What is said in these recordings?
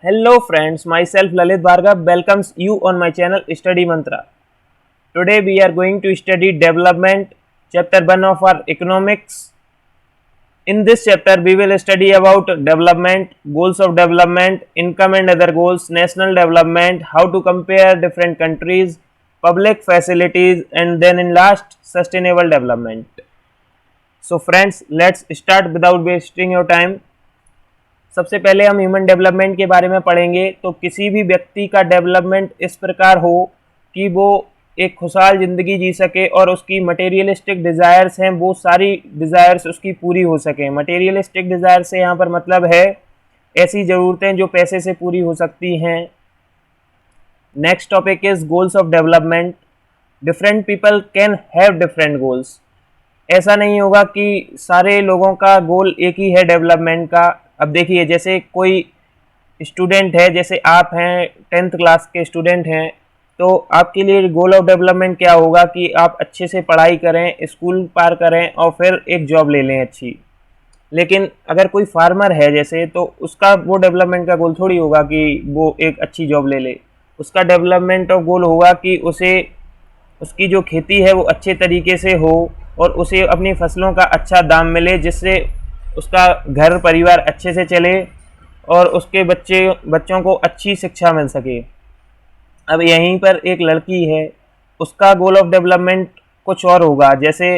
Hello friends, myself Lalit Bhargav welcomes you on my channel Study Mantra. Today we are going to study development, chapter 1 of our economics. In this chapter we will study about development, goals of development, income and other goals, national development, how to compare different countries, public facilities and then in last sustainable development. So friends, let's start without wasting your time. सबसे पहले हम human development के बारे में पढ़ेंगे। तो किसी भी व्यक्ति का डेवलपमेंट इस प्रकार हो कि वो एक खुशहाल ज़िंदगी जी सके और उसकी मटेरियलिस्टिक डिज़ायर्स हैं वो सारी डिज़ायर्स उसकी पूरी हो सकें। मटेरियलिस्टिक डिज़ायर से यहाँ पर मतलब है ऐसी ज़रूरतें जो पैसे से पूरी हो सकती हैं। Next topic is goals of development. Different people can have different goals. ऐसा नहीं होगा कि सारे लोगों का गोल एक ही है डेवलपमेंट का। अब देखिए, जैसे कोई स्टूडेंट है, जैसे आप हैं 10th क्लास के स्टूडेंट हैं, तो आपके लिए गोल ऑफ डेवलपमेंट क्या होगा कि आप अच्छे से पढ़ाई करें, स्कूल पार करें और फिर एक जॉब ले लें अच्छी। लेकिन अगर कोई फार्मर है जैसे, तो उसका वो डेवलपमेंट का गोल थोड़ी होगा कि वो एक अच्छी जॉब ले ले। उसका डेवलपमेंट ऑफ गोल होगा कि उसे उसकी जो खेती है वो अच्छे तरीके से हो और उसे अपनी फसलों का अच्छा दाम मिले, जिससे उसका घर परिवार अच्छे से चले और उसके बच्चों को अच्छी शिक्षा मिल सके। अब यहीं पर एक लड़की है, उसका गोल ऑफ डेवलपमेंट कुछ और होगा। जैसे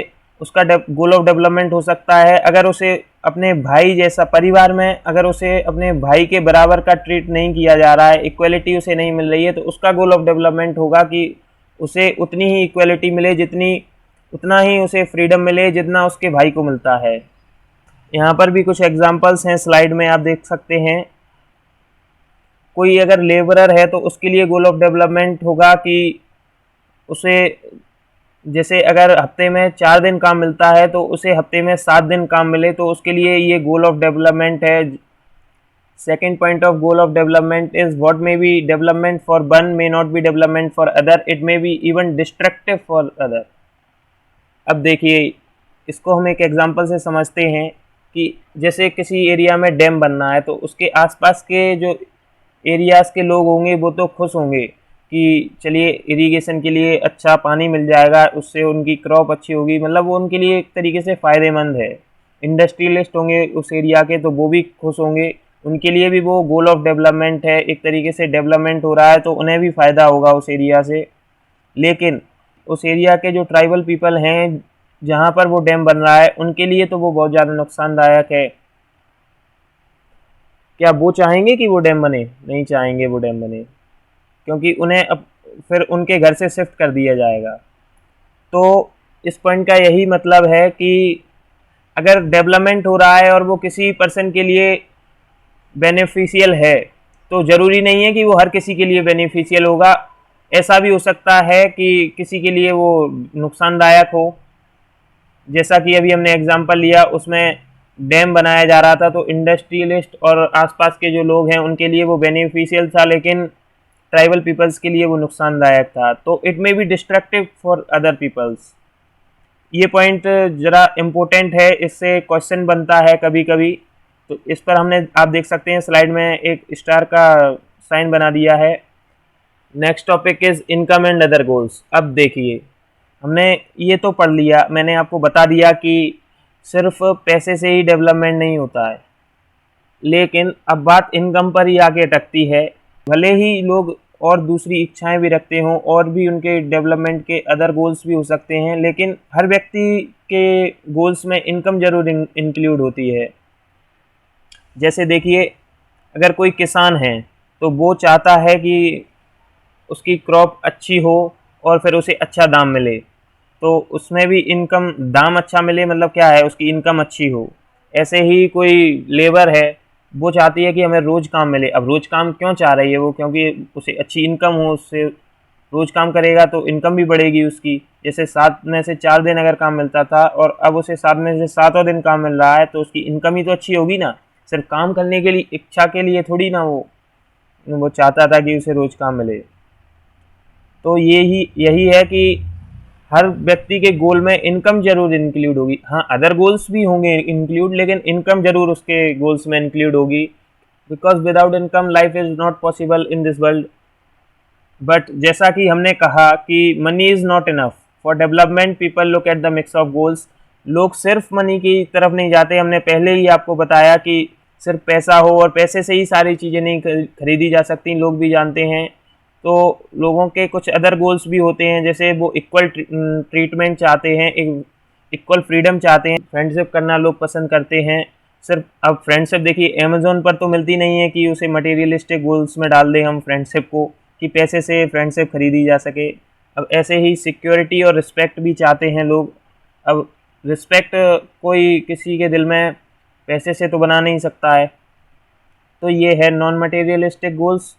उसका गोल ऑफ डेवलपमेंट हो सकता है, अगर उसे अपने भाई जैसा परिवार में अगर उसे अपने भाई के बराबर का ट्रीट नहीं किया जा रहा है, इक्वलिटी उसे नहीं मिल रही है, तो उसका गोल ऑफ डेवलपमेंट होगा कि उसे उतनी ही इक्वलिटी मिले, उतना ही उसे फ्रीडम मिले जितना उसके भाई को मिलता है। यहाँ पर भी कुछ एग्जांपल्स हैं, स्लाइड में आप देख सकते हैं। कोई अगर लेबरर है तो उसके लिए गोल ऑफ डेवलपमेंट होगा कि उसे, जैसे अगर हफ्ते में 4 दिन काम मिलता है तो उसे हफ्ते में 7 दिन काम मिले, तो उसके लिए ये गोल ऑफ डेवलपमेंट है। Second point of goal of development is what may be development for one may not be development for other, it may be even destructive for other. अब देखिए, इसको हम एक एग्जांपल से समझते हैं कि जैसे किसी एरिया में डैम बनना है, तो उसके आसपास के जो एरियाज़ के लोग होंगे वो तो खुश होंगे कि चलिए इरिगेशन के लिए अच्छा पानी मिल जाएगा, उससे उनकी क्रॉप अच्छी होगी, मतलब वो उनके लिए एक तरीके से फ़ायदेमंद है। इंडस्ट्रियलिस्ट होंगे उस एरिया के तो वो भी खुश होंगे, उनके लिए भी वो गोल ऑफ डेवलपमेंट है, एक तरीके से डेवलपमेंट हो रहा है तो उन्हें भी फ़ायदा होगा उस एरिया से। लेकिन उस एरिया के जो ट्राइबल पीपल हैं जहाँ पर वो डैम बन रहा है, उनके लिए तो वो बहुत ज़्यादा नुकसानदायक है। क्या वो चाहेंगे कि वो डैम बने? नहीं चाहेंगे वो डैम बने, क्योंकि उन्हें अब फिर उनके घर से शिफ्ट कर दिया जाएगा। तो इस पॉइंट का यही मतलब है कि अगर डेवलपमेंट हो रहा है और वो किसी पर्सन के लिए बेनिफिशियल है, तो ज़रूरी नहीं है कि वो हर किसी के लिए बेनिफिशियल होगा। ऐसा भी हो सकता है कि किसी के लिए वो नुकसानदायक हो। जैसा कि अभी हमने एग्जांपल लिया, उसमें डैम बनाया जा रहा था तो इंडस्ट्रियलिस्ट और आसपास के जो लोग हैं उनके लिए वो बेनिफिशियल था, लेकिन ट्राइबल पीपल्स के लिए वो नुकसानदायक था। तो it may be destructive for other peoples. ये पॉइंट ज़रा इम्पोर्टेंट है, इससे क्वेश्चन बनता है कभी कभी। तो इस पर हमने, आप देख सकते हैं स्लाइड में एक स्टार का साइन बना दिया है। Next topic is income and other goals. अब देखिए, हमने ये तो पढ़ लिया, मैंने आपको बता दिया कि सिर्फ पैसे से ही डेवलपमेंट नहीं होता है, लेकिन अब बात इनकम पर ही आके अटकती है। भले ही लोग और दूसरी इच्छाएं भी रखते हों और भी उनके डेवलपमेंट के अदर गोल्स भी हो सकते हैं, लेकिन हर व्यक्ति के गोल्स में इनकम जरूर इंक्लूड होती है। जैसे देखिए, अगर कोई किसान है तो वो चाहता है कि उसकी क्रॉप अच्छी हो और फिर उसे अच्छा दाम मिले, तो उसमें भी इनकम, दाम अच्छा मिले मतलब क्या है, उसकी इनकम अच्छी हो। ऐसे ही कोई लेबर है, वो चाहती है कि हमें रोज़ काम मिले। अब रोज़ काम क्यों चाह रही है वो? क्योंकि उसे अच्छी इनकम हो, उससे रोज़ काम करेगा तो इनकम भी बढ़ेगी उसकी। जैसे 7 में से 4 दिन अगर काम मिलता था और अब उसे 7 में से 7वां दिन काम मिल रहा है, तो उसकी इनकम ही तो अच्छी होगी ना। सिर्फ काम करने के लिए, इच्छा के लिए थोड़ी ना वो चाहता था कि उसे रोज़ काम मिले। तो यही है कि हर व्यक्ति के गोल में इनकम जरूर इंक्लूड होगी। हाँ, अदर गोल्स भी होंगे इंक्लूड, लेकिन इनकम जरूर उसके गोल्स में इंक्लूड होगी। Because without income life is not possible in this world. But जैसा कि हमने कहा कि money is not enough for development, people look at the mix of goals. लोग सिर्फ मनी की तरफ नहीं जाते। हमने पहले ही आपको बताया कि सिर्फ पैसा हो और पैसे से ही सारी चीज़ें नहीं खरीदी जा सकती, लोग भी जानते हैं। तो लोगों के कुछ अदर गोल्स भी होते हैं, जैसे वो इक्वल ट्रीटमेंट चाहते हैं, इक्वल फ्रीडम चाहते हैं, फ्रेंडशिप करना लोग पसंद करते हैं। सिर्फ अब फ्रेंडशिप देखिए अमेज़ोन पर तो मिलती नहीं है कि उसे मटेरियलिस्टिक गोल्स में डाल दें हम फ्रेंडशिप को, कि पैसे से फ्रेंडशिप खरीदी जा सके। अब ऐसे ही सिक्योरिटी और रिस्पेक्ट भी चाहते हैं लोग। अब रिस्पेक्ट कोई किसी के दिल में पैसे से तो बना नहीं सकता है। तो ये है नॉन मटेरियलिस्टिक गोल्स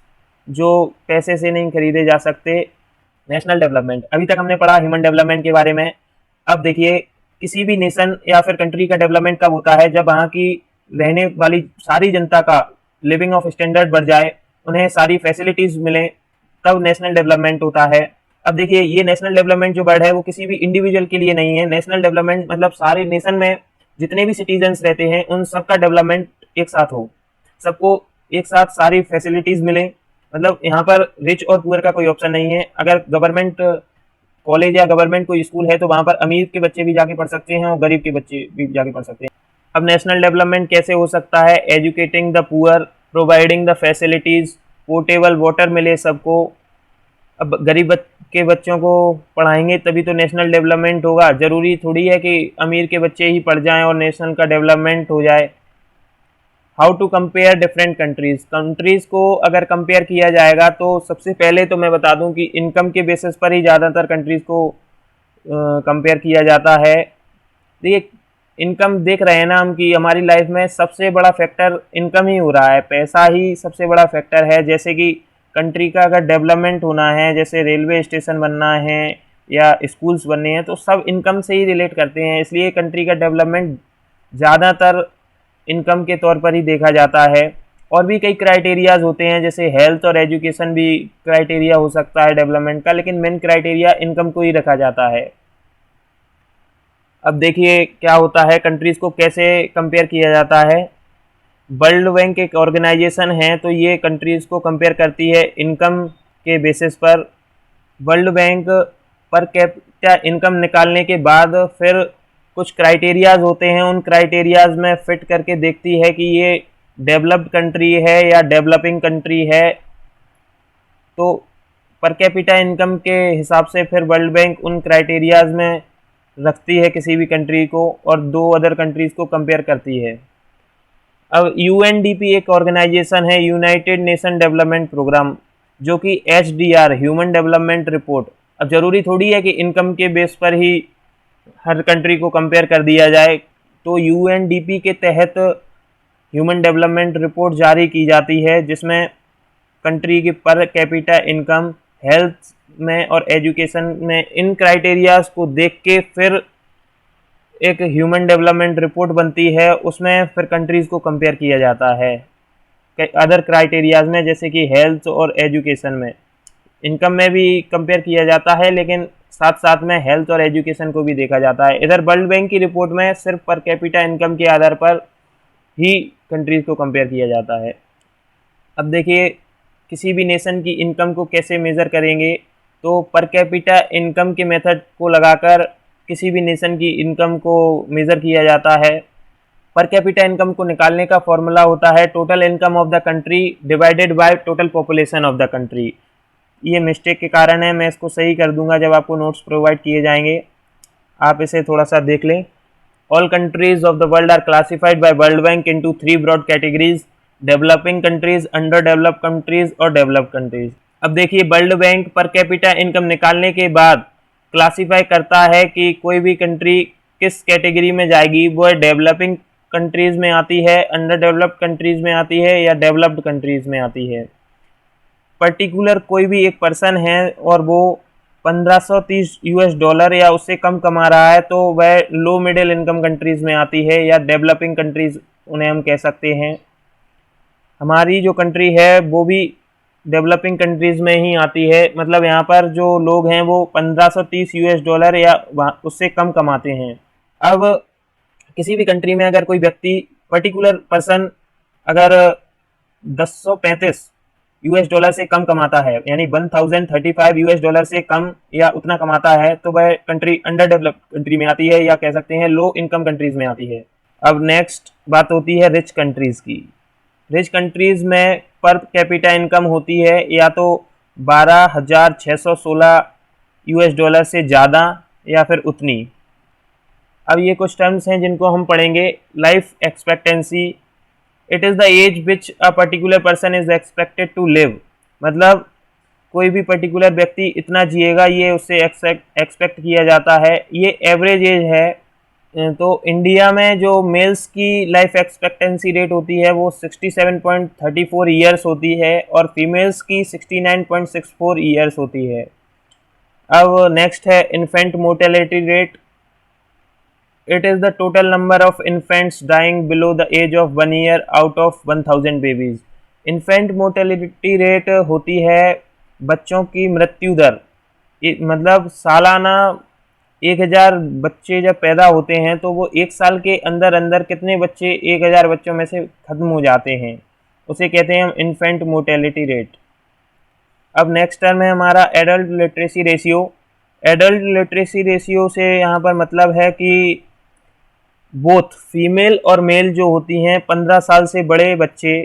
जो पैसे से नहीं खरीदे जा सकते। नेशनल डेवलपमेंट, अभी तक हमने पढ़ा ह्यूमन डेवलपमेंट के बारे में। अब देखिए किसी भी नेशन या फिर कंट्री का डेवलपमेंट कब होता है, जब वहाँ की रहने वाली सारी जनता का लिविंग ऑफ स्टैंडर्ड बढ़ जाए, उन्हें सारी फैसिलिटीज मिले, तब नेशनल डेवलपमेंट होता है। अब देखिए ये नेशनल डेवलपमेंट जो वर्ड है वो किसी भी इंडिविजुअल के लिए नहीं है। नेशनल डेवलपमेंट मतलब सारे नेशन में जितने भी सिटीजन्स रहते हैं उन सबका डेवलपमेंट एक साथ हो, सबको एक साथ सारी फैसिलिटीज मिले। मतलब यहाँ पर रिच और पुअर का कोई ऑप्शन नहीं है। अगर गवर्नमेंट कॉलेज या गवर्नमेंट कोई स्कूल है तो वहाँ पर अमीर के बच्चे भी जाके पढ़ सकते हैं और गरीब के बच्चे भी जाके पढ़ सकते हैं। अब नेशनल डेवलपमेंट कैसे हो सकता है? Educating the poor, providing the facilities, portable water मिले सबको। अब गरीब के बच्चों को पढ़ाएंगे तभी तो नेशनल डेवलपमेंट होगा। ज़रूरी थोड़ी है कि अमीर के बच्चे ही पढ़ जाएं और नेशनल का डेवलपमेंट हो जाए। How to compare different countries को अगर कंपेयर किया जाएगा तो सबसे पहले तो मैं बता दूं कि इनकम के बेसिस पर ही ज़्यादातर कंट्रीज़ को कंपेयर किया जाता है। देखिए इनकम देख रहे हैं ना हम कि हमारी लाइफ में सबसे बड़ा फैक्टर इनकम ही हो रहा है, पैसा ही सबसे बड़ा फैक्टर है। जैसे कि कंट्री का अगर डेवलपमेंट होना है, जैसे रेलवे स्टेशन बनना है या स्कूल्स बनने हैं, तो सब इनकम से ही रिलेट करते हैं। इसलिए कंट्री का डेवलपमेंट ज़्यादातर इनकम के तौर पर ही देखा जाता है। और भी कई क्राइटेरियाज होते हैं, जैसे हेल्थ और एजुकेशन भी क्राइटेरिया हो सकता है डेवलपमेंट का, लेकिन मेन क्राइटेरिया इनकम को ही रखा जाता है। अब देखिए क्या होता है, कंट्रीज़ को कैसे कंपेयर किया जाता है। वर्ल्ड बैंक एक ऑर्गेनाइजेशन है, तो ये कंट्रीज़ को कंपेयर करती है इनकम के बेसिस पर। World Bank per capita income निकालने के बाद फिर कुछ क्राइटेरियाज होते हैं, उन क्राइटेरियाज में फिट करके देखती है कि ये डेवलप्ड कंट्री है या डेवलपिंग कंट्री है। तो पर कैपिटा इनकम के हिसाब से फिर वर्ल्ड बैंक उन क्राइटेरियाज में रखती है किसी भी कंट्री को और दो अदर कंट्रीज़ को कंपेयर करती है। अब यूएनडीपी एक ऑर्गेनाइजेशन है, यूनाइटेड नेशन डेवलपमेंट प्रोग्राम, जो कि एचडीआर ह्यूमन डेवलपमेंट रिपोर्ट। अब ज़रूरी थोड़ी है कि इनकम के बेस पर ही हर कंट्री को कंपेयर कर दिया जाए। तो यूएनडीपी के तहत ह्यूमन डेवलपमेंट रिपोर्ट जारी की जाती है, जिसमें कंट्री की पर कैपिटा इनकम, हेल्थ में और एजुकेशन में, इन क्राइटेरियाज को देख के फिर एक ह्यूमन डेवलपमेंट रिपोर्ट बनती है। उसमें फिर कंट्रीज़ को कंपेयर किया जाता है अदर क्राइटेरियाज में, जैसे कि हेल्थ और एजुकेशन में। इनकम में भी कंपेयर किया जाता है, लेकिन साथ साथ में हेल्थ और एजुकेशन को भी देखा जाता है। इधर वर्ल्ड बैंक की रिपोर्ट में सिर्फ पर कैपिटा इनकम के आधार पर ही कंट्रीज़ को कंपेयर किया जाता है। अब देखिए किसी भी नेशन की इनकम को कैसे मेज़र करेंगे, तो पर कैपिटा इनकम के मेथड को लगाकर किसी भी नेशन की इनकम को मेज़र किया जाता है। पर कैपिटा इनकम को निकालने का फॉर्मूला होता है total income of the country divided by total population of the country. ये मिस्टेक के कारण है, मैं इसको सही कर दूंगा जब आपको नोट्स प्रोवाइड किए जाएंगे, आप इसे थोड़ा सा देख लें। All countries of the world are classified by World Bank into 3 broad categories, developing countries, under developed countries और डेवलप्ड कंट्रीज। अब देखिए World Bank per capita income निकालने के बाद क्लासीफाई करता है कि कोई भी कंट्री किस कैटेगरी में जाएगी, वो डेवलपिंग कंट्रीज़ में आती है, अंडर डेवलप्ड कंट्रीज़ में आती है या डेवलप्ड कंट्रीज़ में आती है। पर्टिकुलर कोई भी एक पर्सन है और वो $1530 या उससे कम कमा रहा है, तो वह लो मिडिल इनकम कंट्रीज़ में आती है या डेवलपिंग कंट्रीज़ उन्हें हम कह सकते हैं। हमारी जो कंट्री है वो भी डेवलपिंग कंट्रीज़ में ही आती है। मतलब यहाँ पर जो लोग हैं वो $1530 या उससे कम कमाते हैं। अब किसी भी कंट्री में अगर कोई व्यक्ति पर्टिकुलर पर्सन अगर 1035 यूएस डॉलर से कम कमाता है, यानी 1035 यूएस डॉलर से कम या उतना कमाता है, तो वह कंट्री अंडर डेवलप्ड कंट्री में आती है, या कह सकते हैं लो इनकम कंट्रीज में आती है। अब नेक्स्ट बात होती है रिच कंट्रीज की। रिच कंट्रीज में पर कैपिटा इनकम होती है या तो 12,616 यूएस डॉलर से ज़्यादा या फिर उतनी। अब ये कुछ टर्म्स हैं जिनको हम पढ़ेंगे। Life expectancy, it is the age which a particular person is expected to live, मतलब कोई भी पर्टिकुलर व्यक्ति इतना जिएगा, ये उससे एक्सपेक्ट किया जाता है, ये एवरेज एज है। तो इंडिया में जो मेल्स की लाइफ एक्सपेक्टेंसी रेट होती है वो 67.34 ईयर्स होती है और फीमेल्स की 69.64 ईयर्स होती है। अब नेक्स्ट है infant mortality rate. It is the total number of infants dying below the age of 1 year out of 1000 babies. Infant mortality rate होती है बच्चों की मृत्यु दर, मतलब सालाना 1000 बच्चे जब पैदा होते हैं तो वो एक साल के अंदर अंदर कितने बच्चे 1000 बच्चों में से ख़त्म हो जाते हैं, उसे कहते हैं हम इन्फेंट मोर्टेलिटी रेट। अब नेक्स्ट टर्म है हमारा adult literacy ratio. Adult literacy ratio से यहाँ पर मतलब है कि बोथ फीमेल और मेल जो होती हैं 15 साल से बड़े बच्चे,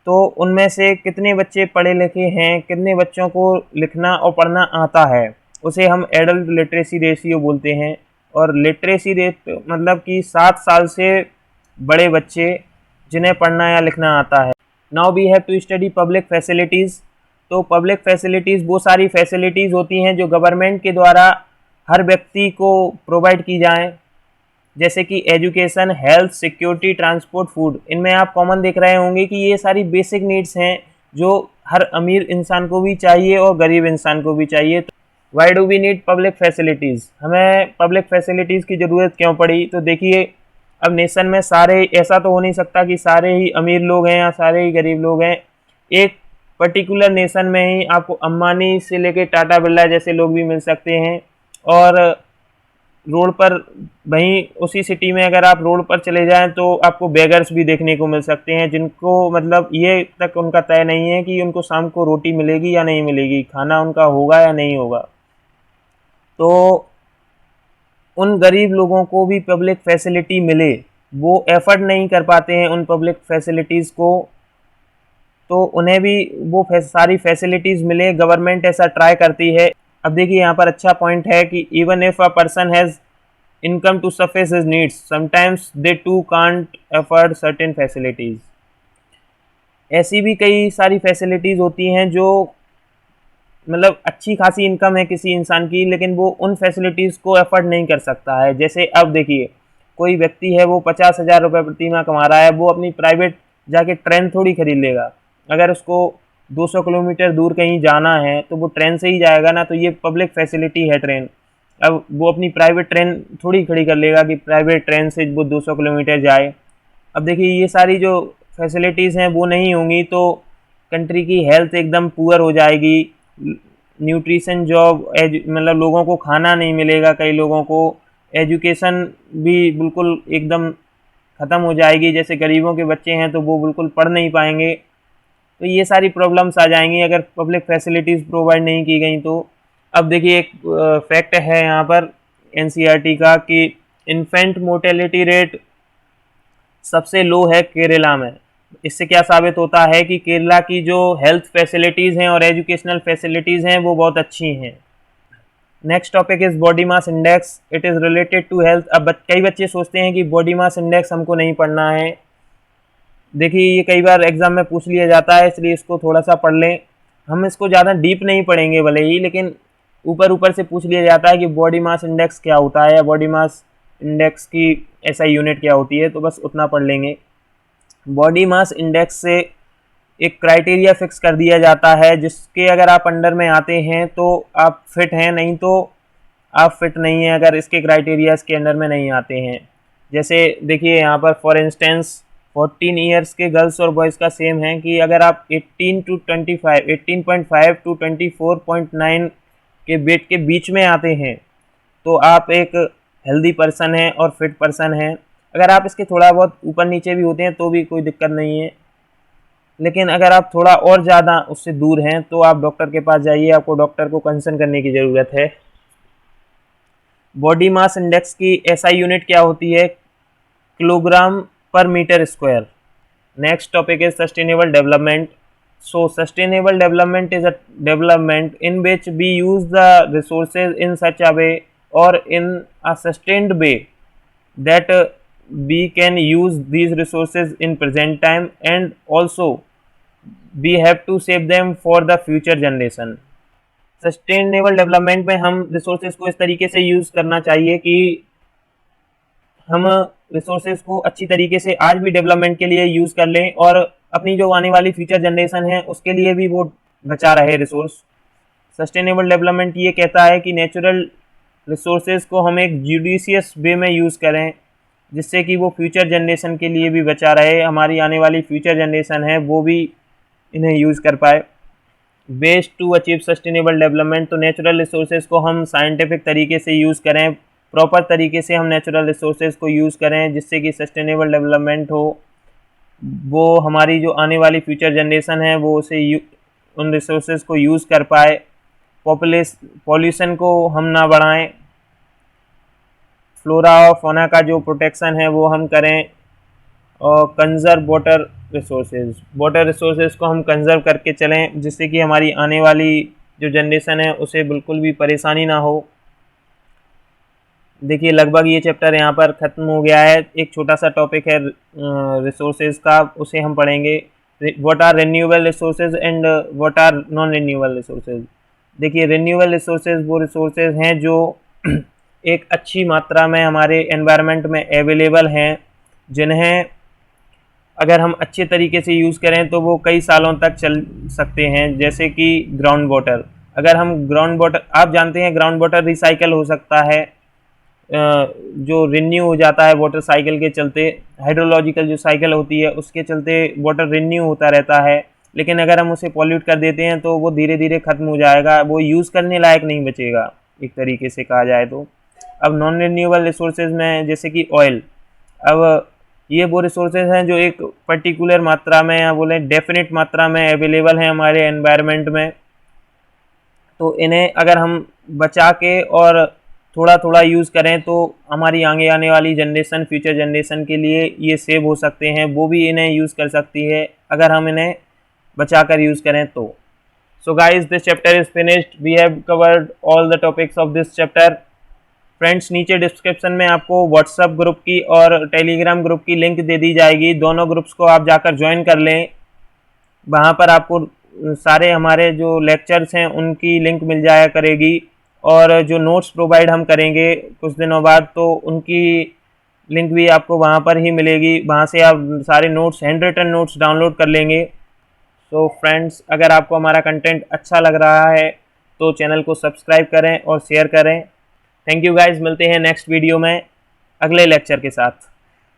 तो उनमें से कितने बच्चे पढ़े लिखे हैं, कितने बच्चों को लिखना और पढ़ना आता है, उसे हम एडल्ट लिटरेसी रेशियो बोलते हैं। और लिटरेसी रेट मतलब कि 7 साल से बड़े बच्चे जिन्हें पढ़ना या लिखना आता है। Now we have to study public facilities. तो पब्लिक फैसिलिटीज़ वो सारी फैसिलिटीज़ होती हैं जो गवर्नमेंट के द्वारा हर व्यक्ति को प्रोवाइड की जाएं, जैसे कि education, health, security, transport, food. इनमें आप कॉमन देख रहे होंगे कि ये सारी बेसिक नीड्स हैं जो हर अमीर इंसान को भी चाहिए और गरीब इंसान को भी चाहिए। Why do we need public facilities, हमें पब्लिक फैसिलिटीज़ की ज़रूरत क्यों पड़ी? तो देखिए, अब नेशन में सारे, ऐसा तो हो नहीं सकता कि सारे ही अमीर लोग हैं या सारे ही गरीब लोग हैं। एक पर्टिकुलर नेशन में ही आपको अंबानी से लेके टाटा बिरला जैसे लोग भी मिल सकते हैं, और रोड पर वहीं उसी सिटी में अगर आप रोड पर चले जाएं तो आपको बेगर्स भी देखने को मिल सकते हैं, जिनको मतलब ये तक उनका तय नहीं है कि उनको शाम को रोटी मिलेगी या नहीं मिलेगी, खाना उनका होगा या नहीं होगा। तो उन गरीब लोगों को भी पब्लिक फैसिलिटी मिले, वो एफर्ट नहीं कर पाते हैं उन पब्लिक फैसिलिटीज़ को, तो उन्हें भी वो सारी फैसिलिटीज़ मिले, गवर्नमेंट ऐसा ट्राई करती है। अब देखिए यहाँ पर अच्छा पॉइंट है कि even if a person has income to suffice his needs, sometimes they too can't afford certain facilities. ऐसी भी कई सारी फैसिलिटीज़ होती हैं जो मतलब अच्छी खासी इनकम है किसी इंसान की, लेकिन वो उन फैसिलिटीज़ को अफोर्ड नहीं कर सकता है। जैसे अब देखिए, कोई व्यक्ति है वो 50,000 रुपये प्रति माह कमा रहा है, वो अपनी प्राइवेट जाके ट्रेन थोड़ी खरीद लेगा। अगर उसको 200 किलोमीटर दूर कहीं जाना है तो वो ट्रेन से ही जाएगा ना, तो ये पब्लिक फैसिलिटी है ट्रेन। अब वो अपनी प्राइवेट ट्रेन थोड़ी खड़ी कर लेगा कि प्राइवेट ट्रेन से वो 200 किलोमीटर जाए। अब देखिए, ये सारी जो फैसिलिटीज़ हैं वो नहीं होंगी तो कंट्री की हेल्थ एकदम पुअर हो जाएगी। न्यूट्रिशन जॉब, मतलब लोगों को खाना नहीं मिलेगा, कई लोगों को एजुकेशन भी बिल्कुल एकदम ख़त्म हो जाएगी। जैसे गरीबों के बच्चे हैं तो वो बिल्कुल पढ़ नहीं पाएंगे। तो ये सारी प्रॉब्लम्स आ जाएंगी अगर पब्लिक फैसिलिटीज़ प्रोवाइड नहीं की गई तो। अब देखिए, एक फैक्ट है यहाँ पर एनसीईआरटी का कि इन्फेंट मोर्टेलिटी रेट सबसे लो है केरला में। इससे क्या साबित होता है कि केरला की जो हेल्थ फैसिलिटीज़ हैं और एजुकेशनल फैसिलिटीज़ हैं वो बहुत अच्छी हैं। Next topic is body mass index. It is related to health. अब कई बच्चे सोचते हैं कि बॉडी मास इंडेक्स हमको नहीं पढ़ना है। देखिए, ये कई बार एग्ज़ाम में पूछ लिया जाता है, इसलिए इसको थोड़ा सा पढ़ लें। हम इसको ज़्यादा डीप नहीं पढ़ेंगे भले ही, लेकिन ऊपर ऊपर से पूछ लिया जाता है कि बॉडी मास इंडेक्स क्या होता है या बॉडी मास इंडेक्स की ऐसा यूनिट क्या होती है, तो बस उतना पढ़ लेंगे। बॉडी मास इंडेक्स से एक क्राइटेरिया फिक्स कर दिया जाता है जिसके अगर आप अंडर में आते हैं तो आप फिट हैं, नहीं तो आप फिट नहीं हैं अगर इसके क्राइटेरियाज के अंडर में नहीं आते हैं। जैसे देखिए यहाँ पर फॉर इंस्टेंस 14 ईयर्स के गर्ल्स और बॉयज़ का सेम है कि अगर आप 18 टू 25, 18.5 टू 24.9 के वेट के बीच में आते हैं तो आप एक हेल्दी पर्सन हैं और फिट पर्सन हैं। अगर आप इसके थोड़ा बहुत ऊपर नीचे भी होते हैं तो भी कोई दिक्कत नहीं है। लेकिन अगर आप थोड़ा और ज़्यादा उससे दूर हैं तो आप डॉक्टर के पास जाइए, आपको डॉक्टर को कंसर्न करने की ज़रूरत है। बॉडी मास इंडेक्स की एसआई यूनिट क्या होती है? किलोग्राम पर meter square. Next topic is sustainable development. So sustainable development is a development in which we use the resources in such a way or in a sustained way that we can use these resources in present time, and also we have to save them for the future generation. Sustainable development में हम resources को इस तरीके से use करना चाहिए कि हम रिसोर्सेज को अच्छी तरीके से आज भी डेवलपमेंट के लिए यूज़ कर लें और अपनी जो आने वाली फ्यूचर जनरेशन है उसके लिए भी वो बचा रहे रिसोर्स। सस्टेनेबल डेवलपमेंट ये कहता है कि नेचुरल रिसोर्सेज को हम एक जुडिशियस वे में यूज़ करें जिससे कि वो फ्यूचर जनरेशन के लिए भी बचा रहे, हमारी आने वाली फ्यूचर जनरेशन है वो भी इन्हें यूज़ कर पाए। Ways to achieve sustainable development, तो नेचुरल रिसोर्सेज को हम साइंटिफिक तरीके से यूज़ करें, प्रॉपर तरीके से हम नेचुरल रिसोर्सेज को यूज़ करें जिससे कि सस्टेनेबल डेवलपमेंट हो, वो हमारी जो आने वाली फ्यूचर जनरेशन है वो उसे उन रिसोर्सेज को यूज़ कर पाए। पॉल्यूशन को हम ना बढ़ाएं, फ्लोरा और फौना का जो प्रोटेक्शन है वो हम करें, और कंजर्व वाटर रिसोर्सेज को हम कंजर्व करके चलें जिससे कि हमारी आने वाली जो जनरेशन है उसे बिल्कुल भी परेशानी ना हो। देखिए लगभग ये चैप्टर यहाँ पर ख़त्म हो गया है। एक छोटा सा टॉपिक है रिसोर्सेज का, उसे हम पढ़ेंगे। What are renewable resources and what are non renewable resources. देखिए रिन्यूएबल रिसोर्सेज वो रिसोर्सेज हैं जो एक अच्छी मात्रा में हमारे एनवायरनमेंट में अवेलेबल हैं, जिन्हें अगर हम अच्छे तरीके से यूज़ करें तो वो कई सालों तक चल सकते हैं। जैसे कि ग्राउंड वाटर, अगर हम ग्राउंड वाटर, आप जानते हैं ग्राउंड वाटर रिसाइकल हो सकता है, जो रिन्यू हो जाता है वाटर साइकिल के चलते, हाइड्रोलॉजिकल जो साइकिल होती है उसके चलते वाटर रिन्यू होता रहता है। लेकिन अगर हम उसे पॉल्यूट कर देते हैं तो वो धीरे धीरे ख़त्म हो जाएगा, वो यूज़ करने लायक नहीं बचेगा एक तरीके से कहा जाए तो। अब नॉन रिन्यूएबल रिसोर्सेज में जैसे कि ऑयल, अब ये वो रिसोर्सेज हैं जो एक पर्टिकुलर मात्रा में या बोले डेफिनेट मात्रा में अवेलेबल हैं हमारे एनवायरनमेंट में, तो इन्हें अगर हम बचा के और थोड़ा थोड़ा यूज़ करें तो हमारी आगे आने वाली जनरेशन, फ्यूचर जनरेशन के लिए ये सेव हो सकते हैं, वो भी इन्हें यूज़ कर सकती है अगर हम इन्हें बचा कर यूज़ करें तो। So guys this chapter is finished, we have covered all the topics of this chapter. Friends नीचे डिस्क्रिप्शन में आपको व्हाट्सएप ग्रुप की और टेलीग्राम ग्रुप की लिंक दे दी जाएगी, दोनों ग्रुप्स को आप जाकर ज्वाइन कर लें। वहाँ पर आपको सारे हमारे जो लेक्चर्स हैं उनकी लिंक मिल जाया करेगी, और जो नोट्स प्रोवाइड हम करेंगे कुछ दिनों बाद तो उनकी लिंक भी आपको वहाँ पर ही मिलेगी, वहाँ से आप सारे notes, hand written notes download कर लेंगे। सो फ्रेंड्स अगर आपको हमारा कंटेंट अच्छा लग रहा है तो चैनल को सब्सक्राइब करें और शेयर करें। थैंक यू गाइज, मिलते हैं नेक्स्ट वीडियो में अगले लेक्चर के साथ।